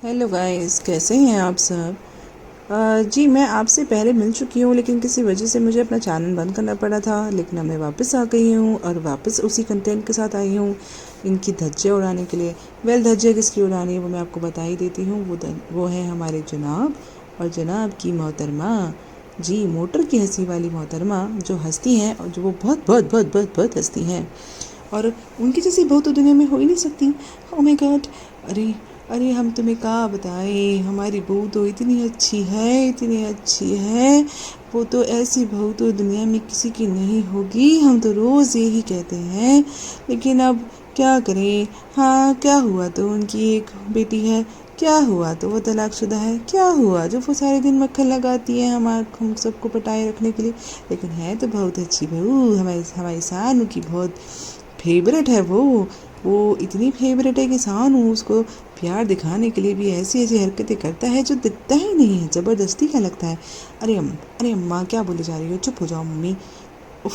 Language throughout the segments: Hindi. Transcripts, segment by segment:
हेलो गाइस, कैसे हैं आप सब। जी मैं आपसे पहले मिल चुकी हूँ, लेकिन किसी वजह से मुझे अपना चैनल बंद करना पड़ा था। लेकिन अब मैं वापस आ गई हूँ और वापस उसी कंटेंट के साथ आई हूँ इनकी धज्जियाँ उड़ाने के लिए। धज्जियाँ किसकी उड़ानी है वो मैं आपको बता ही देती हूँ। वो है हमारे जनाब और जनाब की मोहतरमा। जी, मोटर की हंसी वाली मोहतरमा जो हंसती हैं और जो वो बहुत बहुत बहुत बहुत बहुत हंसती हैं। और उनकी जैसी बहू तो दुनिया में हो ही नहीं सकती। Oh my God. अरे अरे, हम तुम्हें क्या बताएं, हमारी बहू तो इतनी अच्छी है, इतनी अच्छी है। वो तो ऐसी बहू तो दुनिया में किसी की नहीं होगी, हम तो रोज़ यही कहते हैं। लेकिन अब क्या करें। हाँ, क्या हुआ तो उनकी एक बेटी है, क्या हुआ तो वो तलाकशुदा है, क्या हुआ जो वो सारे दिन मक्खन लगाती है हम सबको पटाए रखने के लिए। लेकिन है तो बहुत अच्छी बहू, हमारी हमारी सानू की बहुत फेवरेट है वो इतनी फेवरेट है कि सानू उसको प्यार दिखाने के लिए भी ऐसी ऐसी हरकतें करता है जो दिखता ही नहीं है, ज़बरदस्ती का लगता है। अरे अम्मा, क्या बोले जा रही हो, चुप हो जाओ मम्मी। उफ।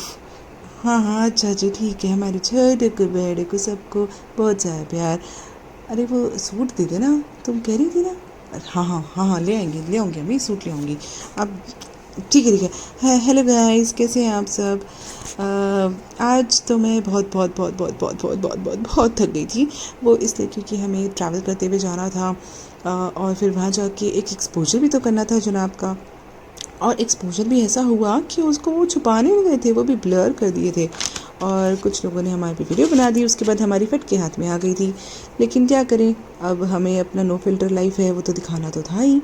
हाँ हाँ, अच्छा अच्छा, ठीक है, हमारे छोटे को बड़े को सबको बहुत सारा प्यार। अरे वो सूट दे देना, तुम कह रही थी ना। हाँ हाँ हाँ हाँ, ले आऊँगी अम्मी, सूट ले आऊँगी। अब ठीक है ठीक है। हेलो गाइस, कैसे हैं आप सब। आज तो मैं बहुत बहुत बहुत बहुत बहुत बहुत बहुत बहुत बहुत थक गई थी। वो इसलिए क्योंकि हमें ट्रैवल करते हुए जाना था, और फिर वहाँ जाके एक एक्सपोजर भी तो करना था जनाब का। और एक्सपोजर भी ऐसा हुआ कि उसको वो छुपाने नहीं गए थे, वो भी ब्लर कर दिए थे। और कुछ लोगों ने हमारे पे वीडियो बना दी, उसके बाद हमारी फट के हाथ में आ गई थी। लेकिन क्या करें, अब हमें अपना नो फ़िल्टर लाइफ है वो तो दिखाना तो था ही।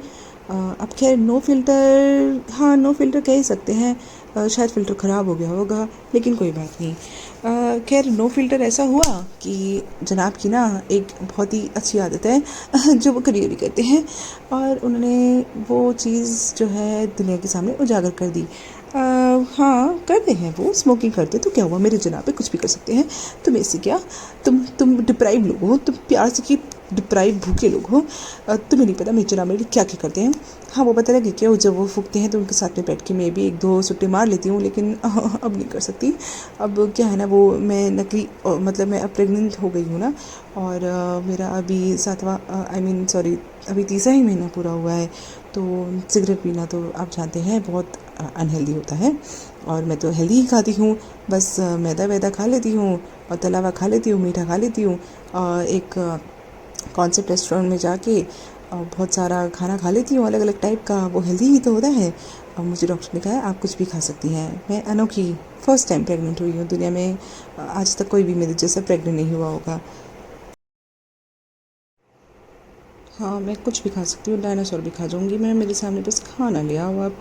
अब खैर नो फ़िल्टर, हाँ नो फ़िल्टर कह ही सकते हैं। शायद फ़िल्टर ख़राब हो गया होगा, लेकिन कोई बात नहीं। खैर नो फ़िल्टर ऐसा हुआ कि जनाब की ना एक बहुत ही अच्छी आदत है जो वो कभी कभी करते हैं। और उन्होंने वो चीज़ जो है दुनिया के सामने उजागर कर दी। हाँ, करते हैं वो, स्मोकिंग करते, तो क्या हुआ, मेरे जनाब पे कुछ भी कर सकते हैं। तुम ऐसे क्या, तुम डिप्राइव लोग हो, तुम प्यार से की डिप्राइव भूखे लोग हो। तुम्हें नहीं पता मेरे जनाब मेरे लिए क्या क्या करते हैं। हाँ, वो पता लगे क्या, जब वो फूकते हैं तो उनके साथ में बैठ के मैं भी एक दो सुट्टे मार लेती हूँ, लेकिन अब नहीं कर सकती। अब क्या है ना, वो मैं नकली मतलब मैं अब प्रेग्नेंट हो गई हूँ ना। और मेरा अभी सातवां, आई मीन सॉरी, अभी तीसरा ही महीना पूरा हुआ है। तो सिगरेट पीना तो आप जानते हैं बहुत अनहेल्दी होता है। और मैं तो हेल्दी ही खाती हूँ, बस मैदा वैदा खा लेती हूँ और तला हुआ खा लेती हूँ, मीठा खा लेती हूँ। एक कॉन्सेप्ट रेस्टोरेंट में जाके बहुत सारा खाना खा लेती हूँ अलग अलग टाइप का, वो हेल्दी ही तो होता है। और मुझे डॉक्टर ने कहा है आप कुछ भी खा सकती हैं। मैं अनोखी फर्स्ट टाइम प्रेग्नेंट हुई हूँ दुनिया में। आज तक कोई भी मेरे जैसा प्रेग्नेंट नहीं हुआ होगा। हाँ, मैं कुछ भी खा सकती हूँ, डायनासोर भी खा जाऊँगी मैं, मेरे सामने बस खाना ले आओ आप।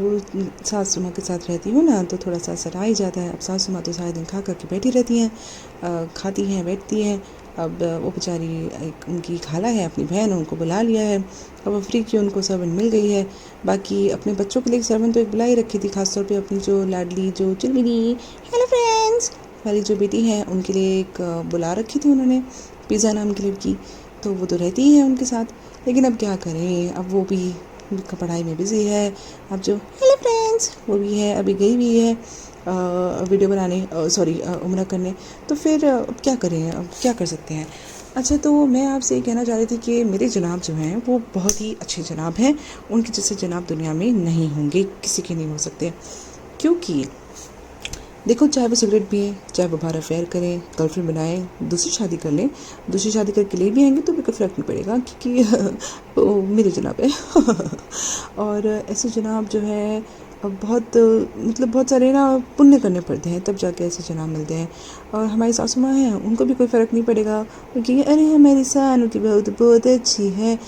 वो सासू माँ के साथ रहती हूँ ना, तो थोड़ा सा सता ही जाता है। अब सासू माँ तो सारे दिन खा के बैठी रहती हैं, खाती हैं बैठती हैं। अब वो बेचारी, एक उनकी खाला है, अपनी बहन, उनको बुला लिया है। अब वो फ्री की उनको सर्वेंट मिल गई है। बाकी अपने बच्चों के लिए सर्वेंट तो एक बुला ही रखी थी, खासतौर पे अपनी जो लाडली जो चिलमिनी हेलो फ्रेंड्स वाली जो बेटी है उनके लिए एक बुला रखी थी उन्होंने, पिज़्ज़ा नाम की लड़की। तो वो तो रहती ही है उनके साथ। लेकिन अब क्या करें, अब वो भी पढ़ाई में बिज़ी है। अब जो हेलो फ्रेंड्स वो भी है, अभी गई हुई है वीडियो बनाने, सॉरी उम्रा करने। तो फिर अब क्या करें, अब क्या कर सकते हैं। अच्छा, तो मैं आपसे ये कहना चाह रही थी कि मेरे जनाब जो हैं वो बहुत ही अच्छे जनाब हैं। उनके जैसे जनाब दुनिया में नहीं होंगे, किसी के नहीं हो सकते। क्योंकि देखो, चाहे वो सिगरेट पिएं, चाहे वो बाहर अफेयर करें, गर्लफ्रेंड बनाएं, दूसरी शादी कर लें, दूसरी शादी करके ले भी आएंगे तो भी कोई फ़र्क नहीं पड़ेगा, क्योंकि वो मेरे जनाब है और ऐसे जनाब जो है बहुत, मतलब बहुत सारे ना पुण्य करने पड़ते हैं तब जाके ऐसे जनाब मिलते हैं। और हमारी सासू माँ हैं, उनको भी कोई फ़र्क नहीं पड़ेगा, क्योंकि अरे हमारी सानू की बहू तो बहुत अच्छी है।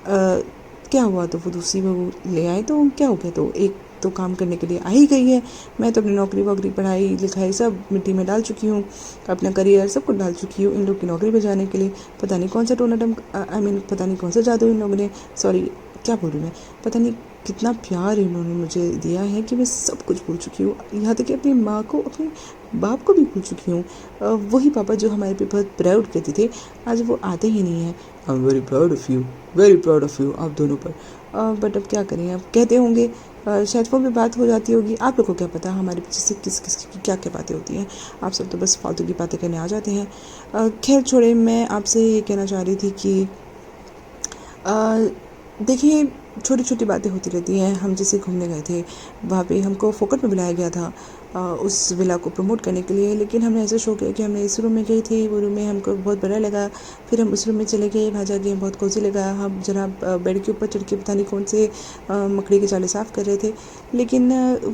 क्या हुआ तो वो दूसरी बहू ले आए तो क्या हो गया, तो एक तो काम करने के लिए आ ही गई है। मैं तो अपनी नौकरी वोकरी पढ़ाई लिखाई सब मिट्टी में डाल चुकी हूँ, अपना करियर सब कुछ डाल चुकी हूँ इन लोग की नौकरी बजाने के लिए। पता नहीं कौन सा टोनाटम, आई मीन पता नहीं कौन सा जादू इन लोगों ने, सॉरी क्या बोल रही हूँ मैं, पता नहीं कितना प्यार इन्होंने मुझे दिया है कि मैं सब कुछ भूल चुकी हूँ, यहाँ तक कि अपनी माँ को, अपने बाप को भी भूल चुकी हूँ। वही पापा जो हमारे पे बहुत प्राउड करते थे, आज वो आते ही नहीं हैं। I am very proud of you, very proud of you आप दोनों पर। बट अब क्या करें, अब कहते होंगे, शायद फ़ोन पे बात हो जाती होगी, आप लोग को क्या पता हमारे पीछे से किस किस की क्या क्या बातें होती हैं। आप सब तो बस फालतू की बातें करने आ जाते हैं। खैर छोड़े, मैं आपसे ये कहना चाह रही थी कि देखिए, छोटी छोटी बातें होती रहती हैं। हम जैसे घूमने गए थे, वहाँ पे हमको फोकट में बुलाया गया था उस विला को प्रमोट करने के लिए, लेकिन हमें ऐसा शौक है कि हमने इस रूम में गई थी, वो रूम में हमको बहुत बड़ा लगा। फिर हम उस रूम में चले गए, वहाँ जाके बहुत कोजी लगा। हम जनाब बेड के ऊपर चढ़ के पता नहीं कौन से मकड़ी के जाले साफ़ कर रहे थे, लेकिन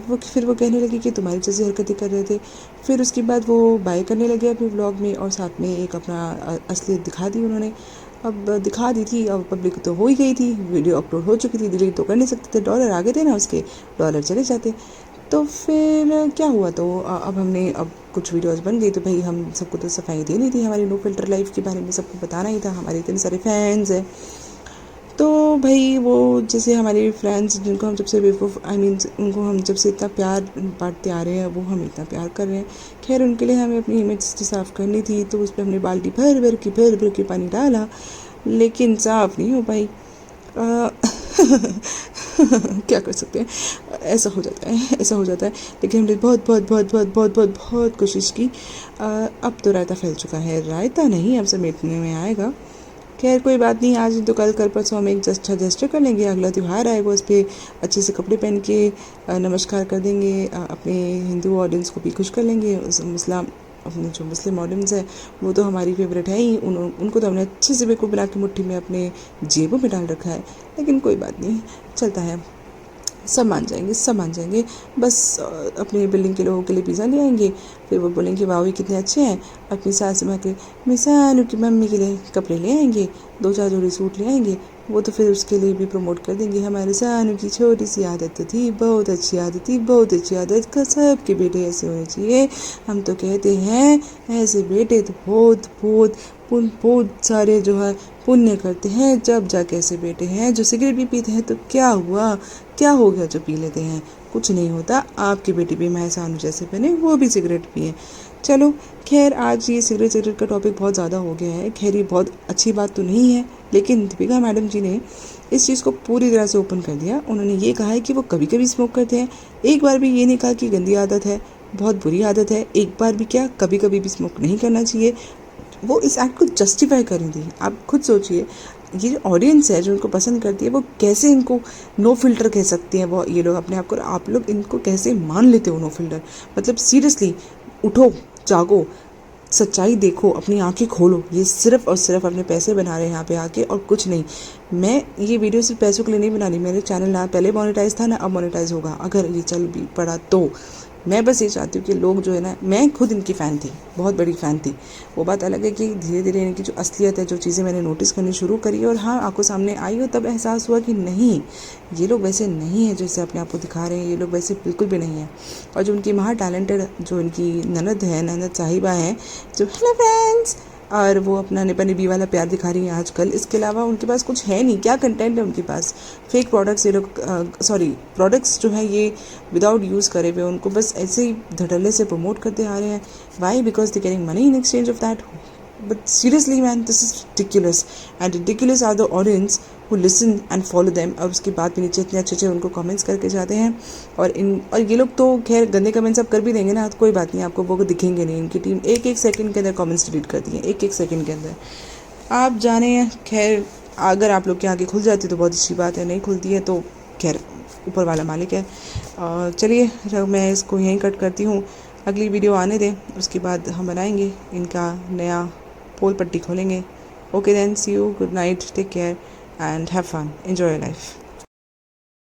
वो कहने लगी कि तुम्हारी जैसी हरकतें कर रहे थे। फिर उसके बाद वो बाय करने लगे अपने ब्लॉग में, और साथ में एक अपना असलियत दिखा दी उन्होंने। अब दिखा दी थी, अब पब्लिक तो हो ही गई थी, वीडियो अपलोड हो चुकी थी, डिलीट तो कर नहीं सकते थे, डॉलर आ गए थे ना उसके, डॉलर चले जाते। तो फिर क्या हुआ, तो अब हमने अब कुछ वीडियोस बन गई, तो भाई हम सबको तो सफाई देनी थी, हमारी नो फिल्टर लाइफ के बारे में सबको बताना ही था, हमारे इतने सारे फैंस हैं। तो भाई वो जैसे हमारे फ्रेंड्स जिनको हम जब से बेवकूफ़ उनको हम जब से इतना प्यार बांटते आ रहे हैं, वो हमें इतना प्यार कर रहे हैं। खैर उनके लिए हमें अपनी इमेज साफ़ करनी थी, तो उस पर हमने बाल्टी भर भर के पानी डाला, लेकिन साफ़ नहीं हो पाई। क्या कर सकते हैं, ऐसा हो जाता है, ऐसा हो जाता है। लेकिन हमने बहुत बहुत बहुत बहुत बहुत बहुत बहुत कोशिश की। अब तो रायता फैल चुका है, रायता नहीं अब समेटने में आएगा। खैर कोई बात नहीं, आज तो कल परसों हम एक अच्छा जेस्चर कर लेंगे, अगला त्यौहार आएगा उस पर अच्छे से कपड़े पहन के नमस्कार कर देंगे, अपने हिंदू ऑडियंस को भी खुश कर लेंगे। अपने जो मुस्लिम ऑडियंस है वो तो हमारी फेवरेट है ही, उनको तो हमने अच्छे से बेवकूफ़ बना के मुट्ठी में अपने जेबों में डाल रखा है, लेकिन कोई बात नहीं, चलता है, सब मान जाएंगे, सब मान जाएंगे। बस अपने बिल्डिंग के लोगों के लिए पिज़्ज़ा ले आएंगे, फिर वो बोलेंगे वाह ये कितने अच्छे हैं। अपनी सास माँ के मिसानु की मम्मी के लिए कपड़े ले आएंगे, 2-4 जोड़ी सूट ले आएंगे, वो तो फिर उसके लिए भी प्रमोट कर देंगे, हमारे सानू की छोटी सी आदत तो थी, बहुत अच्छी आदत थी, बहुत अच्छी आदत का, सबके बेटे ऐसे होने चाहिए। हम तो कहते हैं ऐसे बेटे तो बहुत बहुत बहुत सारे जो है पुण्य करते हैं, जब जाके ऐसे बेटे हैं। जो सिगरेट भी पीते हैं तो क्या हुआ, क्या हो गया जो पी लेते हैं, कुछ नहीं होता। आपकी बेटी भी मैं सानू जैसे बने, वो भी सिगरेट पिए। चलो खैर, आज ये सिगरेट का टॉपिक बहुत ज़्यादा हो गया है। खैर ये बहुत अच्छी बात तो नहीं है, लेकिन दीपिका मैडम जी ने इस चीज़ को पूरी तरह से ओपन कर दिया। उन्होंने ये कहा है कि वो कभी कभी स्मोक करते हैं, एक बार भी ये नहीं कहा कि गंदी आदत है, बहुत बुरी आदत है। एक बार भी क्या, कभी कभी भी स्मोक नहीं करना चाहिए। वो इस एक्ट को जस्टिफाई करें थी। आप खुद सोचिए, ये जो ऑडियंस है जो उनको पसंद करती है, वो कैसे इनको नो फिल्टर कह सकती हैं। वो ये लोग अपने आप को, आप लोग इनको कैसे मान लेते हो नो फिल्टर, मतलब सीरियसली उठो, जागो, सच्चाई देखो, अपनी आंखें खोलो। ये सिर्फ और सिर्फ अपने पैसे बना रहे हैं यहाँ पे आके, और कुछ नहीं। मैं ये वीडियो सिर्फ पैसों के लिए नहीं बना रही, मेरे चैनल ना पहले मोनेटाइज था ना अब मोनेटाइज होगा, अगर ये चल भी पड़ा तो। मैं बस ये चाहती हूँ कि लोग जो है ना, मैं खुद इनकी फ़ैन थी, बहुत बड़ी फ़ैन थी। वो बात अलग है कि धीरे धीरे इनकी जो असलियत है, जो चीज़ें मैंने नोटिस करनी शुरू करी और हाँ आंखों सामने आई, हो तब एहसास हुआ कि नहीं, ये लोग वैसे नहीं है जैसे अपने आप को दिखा रहे हैं, ये लोग वैसे बिल्कुल भी नहीं है। और जो उनकी महा टैलेंटेड जो इनकी ननद है, ननद साहिबा हैं, जो हेलो फ्रेंड्स, और वो अपना निपा निबी वाला प्यार दिखा रही हैं आजकल। इसके अलावा उनके पास कुछ है नहीं, क्या कंटेंट है उनके पास। फेक प्रोडक्ट्स ये लोग, सॉरी प्रोडक्ट्स जो है ये विदाउट यूज़ करे हुए उनको बस ऐसे ही धड़ल्ले से प्रमोट करते आ रहे हैं। Why? Because they getting money in exchange of that. But seriously man, this is ridiculous, and ridiculous are the audience who listen and follow them। और उसके बाद भी नीचे इतने अच्छे उनको कमेंट्स करके जाते हैं, और ये लोग तो खैर गंदे कमेंट्स अब कर भी देंगे ना, तो कोई बात नहीं, आपको वो दिखेंगे नहीं। इनकी टीम एक एक सेकंड के अंदर कमेंट्स डिलीट करती है, एक एक सेकंड के अंदर, आप जाने। खैर अगर आप लोग की आगे खुल जाती है तो बहुत अच्छी बात है, नहीं खुलती है तो खैर ऊपर वाला मालिक है। चलिए मैं इसको यहीं कट करती हूँ, अगली वीडियो आने दें, उसके बाद हम बनाएंगे इनका नया पोल पट्टी खोलेंगे। Okay then, see you, good night, take care and have fun, enjoy your life.